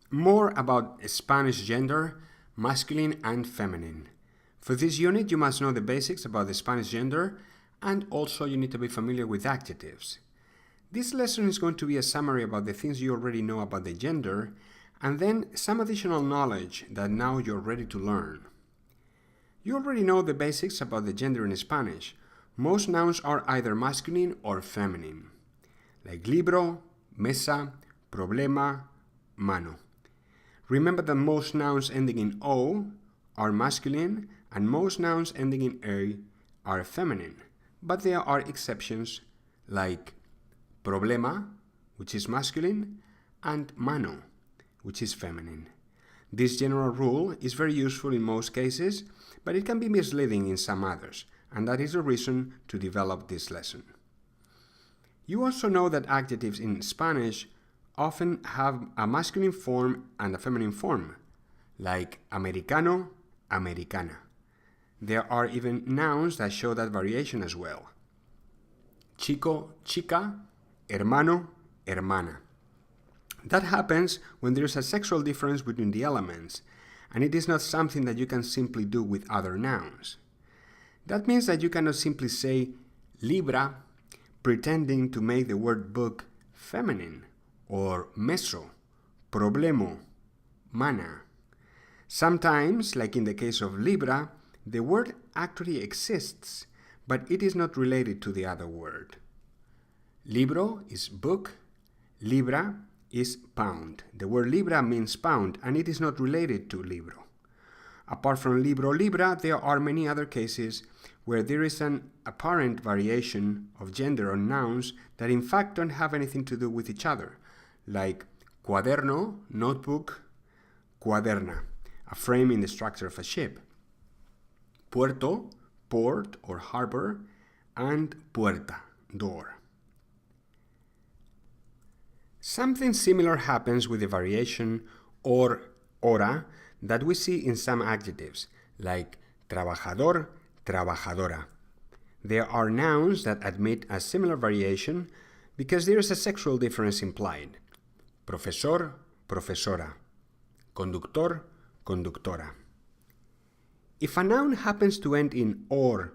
More about Spanish gender, masculine and feminine. For this unit, you must know the basics about the Spanish gender, and also you need to be familiar with adjectives. This lesson is going to be a summary about the things you already know about the gender, and then some additional knowledge that now you're ready to learn. You already know the basics about the gender in Spanish. Most nouns are either masculine or feminine, like libro, mesa, problema, mano. Remember that most nouns ending in O are masculine and most nouns ending in A are feminine, but there are exceptions like problema, which is masculine, and mano, which is feminine. This general rule is very useful in most cases, but it can be misleading in some others, and that is the reason to develop this lesson. You also know that adjectives in Spanish often have a masculine form and a feminine form, like americano, americana. There are even nouns that show that variation as well. Chico, chica, hermano, hermana. That happens when there is a sexual difference between the elements, and it is not something that you can simply do with other nouns. That means that you cannot simply say libra, pretending to make the word book feminine, or meso, problemo, mana. Sometimes, like in the case of libra, the word actually exists, but it is not related to the other word. Libro is book, libra is pound. The word libra means pound, and it is not related to libro. Apart from libro, libra, there are many other cases where there is an apparent variation of gender on nouns that in fact don't have anything to do with each other, like cuaderno, notebook, cuaderna, a frame in the structure of a ship. Puerto, port or harbor, and puerta, door. Something similar happens with the variation or hora that we see in some adjectives, like trabajador, trabajadora. There are nouns that admit a similar variation because there is a sexual difference implied. Profesor, profesora. Conductor, conductora. If a noun happens to end in or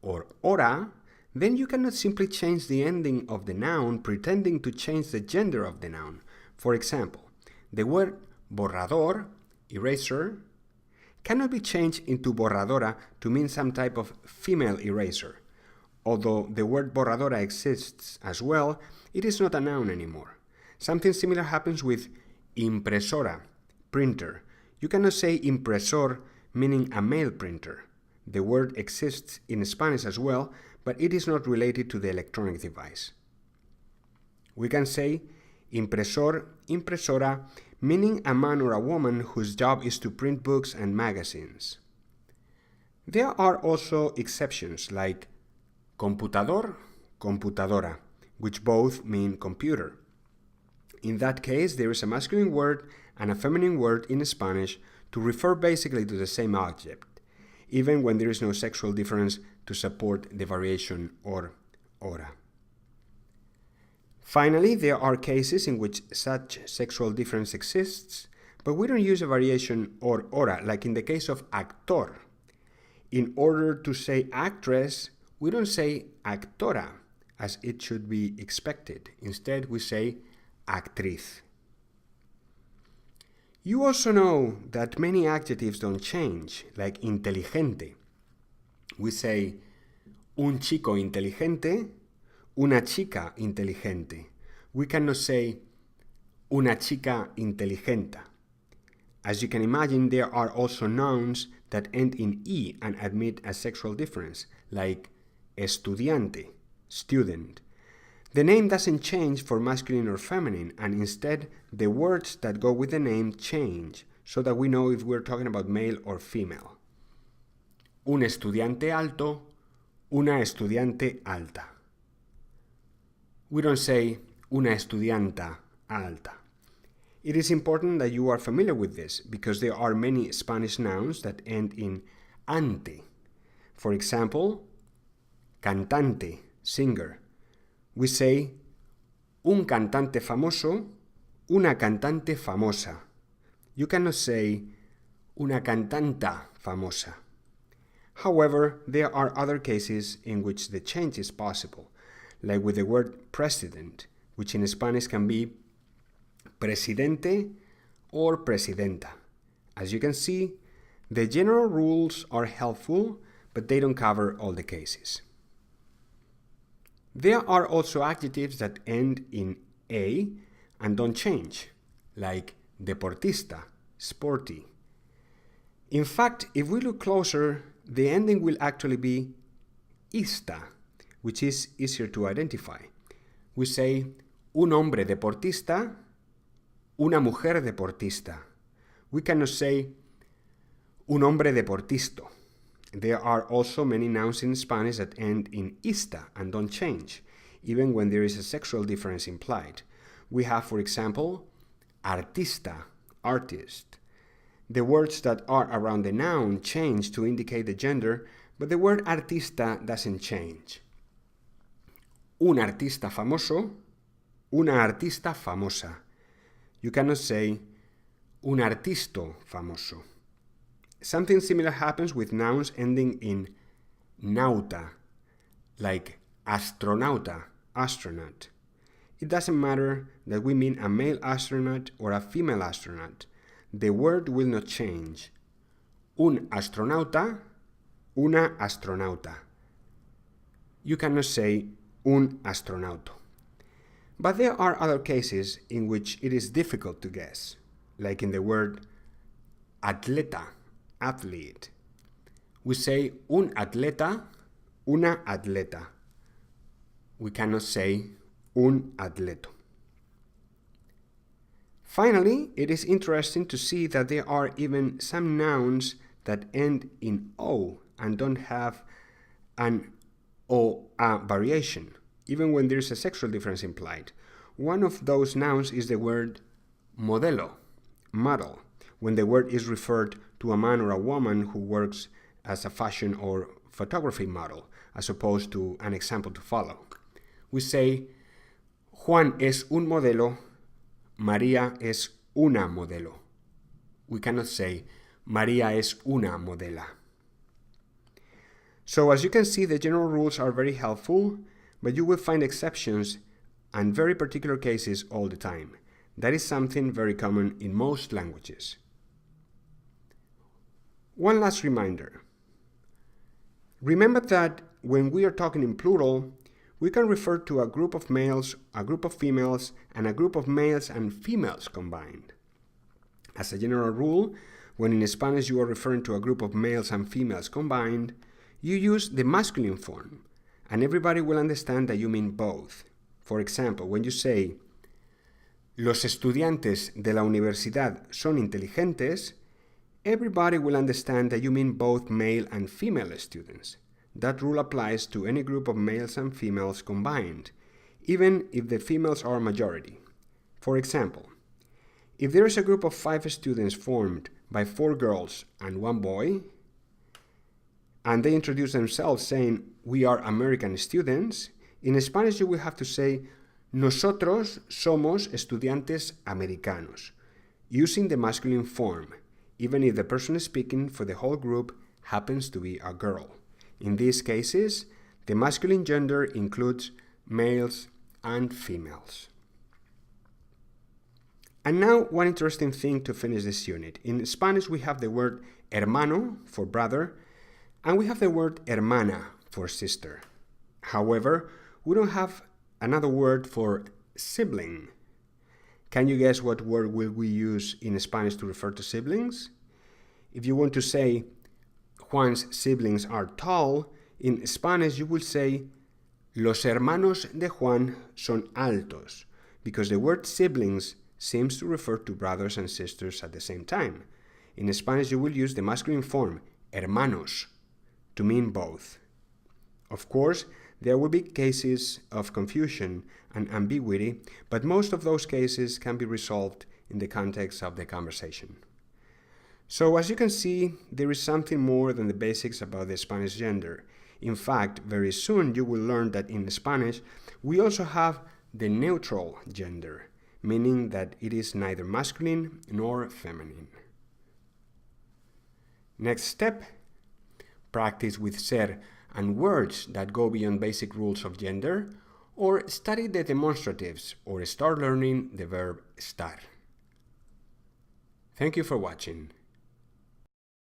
hora, then you cannot simply change the ending of the noun pretending to change the gender of the noun. For example, the word borrador, eraser, cannot be changed into borradora to mean some type of female eraser. Although the word borradora exists as well, it is not a noun anymore. Something similar happens with impresora, printer. You cannot say impresor meaning a male printer. The word exists in Spanish as well, but it is not related to the electronic device. We can say impresor, impresora, meaning a man or a woman whose job is to print books and magazines. There are also exceptions like computador, computadora, which both mean computer. In that case, there is a masculine word and a feminine word in Spanish to refer basically to the same object, even when there is no sexual difference to support the variation or hora. Finally, there are cases in which such sexual difference exists, but we don't use a variation or hora, like in the case of actor. In order to say actress, we don't say actora, as it should be expected. Instead, we say actriz. You also know that many adjectives don't change, like inteligente. We say un chico inteligente, una chica inteligente. We cannot say una chica inteligenta. As you can imagine, there are also nouns that end in E and admit a sexual difference, like estudiante, student. The name doesn't change for masculine or feminine, and instead the words that go with the name change, so that we know if we're talking about male or female. Un estudiante alto, una estudiante alta. We don't say una estudianta alta. It is important that you are familiar with this, because there are many Spanish nouns that end in ante. For example, cantante, singer. We say un cantante famoso, una cantante famosa. You cannot say una cantanta famosa. However, there are other cases in which the change is possible, like with the word president, which in Spanish can be presidente or presidenta. As you can see, the general rules are helpful, but they don't cover all the cases. There are also adjectives that end in A and don't change, like deportista, sporty. In fact, if we look closer, the ending will actually be ista, which is easier to identify. We say un hombre deportista, una mujer deportista. We cannot say un hombre deportisto. There are also many nouns in Spanish that end in ista and don't change, even when there is a sexual difference implied. We have, for example, artista, artist. The words that are around the noun change to indicate the gender, but the word artista doesn't change. Un artista famoso, una artista famosa. You cannot say un artisto famoso. Something similar happens with nouns ending in nauta, like astronauta, astronaut. It doesn't matter that we mean a male astronaut or a female astronaut. The word will not change. Un astronauta, una astronauta. You cannot say un astronauto. But there are other cases in which it is difficult to guess, like in the word atleta, athlete. We say un atleta, una atleta. We cannot say un atleto. Finally, it is interesting to see that there are even some nouns that end in O and don't have an O-A variation, even when there is a sexual difference implied. One of those nouns is the word modelo, model, when the word is referred to a man or a woman who works as a fashion or photography model, as opposed to an example to follow. We say, Juan es un modelo, María es una modelo. We cannot say, María es una modela. So as you can see, the general rules are very helpful, but you will find exceptions and very particular cases all the time. That is something very common in most languages. One last reminder. Remember that when we are talking in plural, we can refer to a group of males, a group of females, and a group of males and females combined. As a general rule, when in Spanish you are referring to a group of males and females combined, you use the masculine form, and everybody will understand that you mean both. For example, when you say, los estudiantes de la universidad son inteligentes, everybody will understand that you mean both male and female students. That rule applies to any group of males and females combined, even if the females are a majority. For example, if there is a group of 5 students formed by 4 girls and 1 boy, and they introduce themselves saying, we are American students, in Spanish you will have to say, Nosotros somos estudiantes americanos, using the masculine form, even if the person speaking for the whole group happens to be a girl. In these cases, the masculine gender includes males and females. And now, one interesting thing to finish this unit. In Spanish, we have the word hermano for brother, and we have the word hermana for sister. However, we don't have another word for sibling. Can you guess what word will we use in Spanish to refer to siblings? If you want to say Juan's siblings are tall, in Spanish you will say los hermanos de Juan son altos, because the word siblings seems to refer to brothers and sisters at the same time. In Spanish you will use the masculine form, hermanos, to mean both. Of course, there will be cases of confusion and ambiguity, but most of those cases can be resolved in the context of the conversation. So as you can see, there is something more than the basics about the Spanish gender. In fact, very soon you will learn that in Spanish, we also have the neutral gender, meaning that it is neither masculine nor feminine. Next step, practice with ser and words that go beyond basic rules of gender, or study the demonstratives, or start learning the verb estar. Thank you for watching.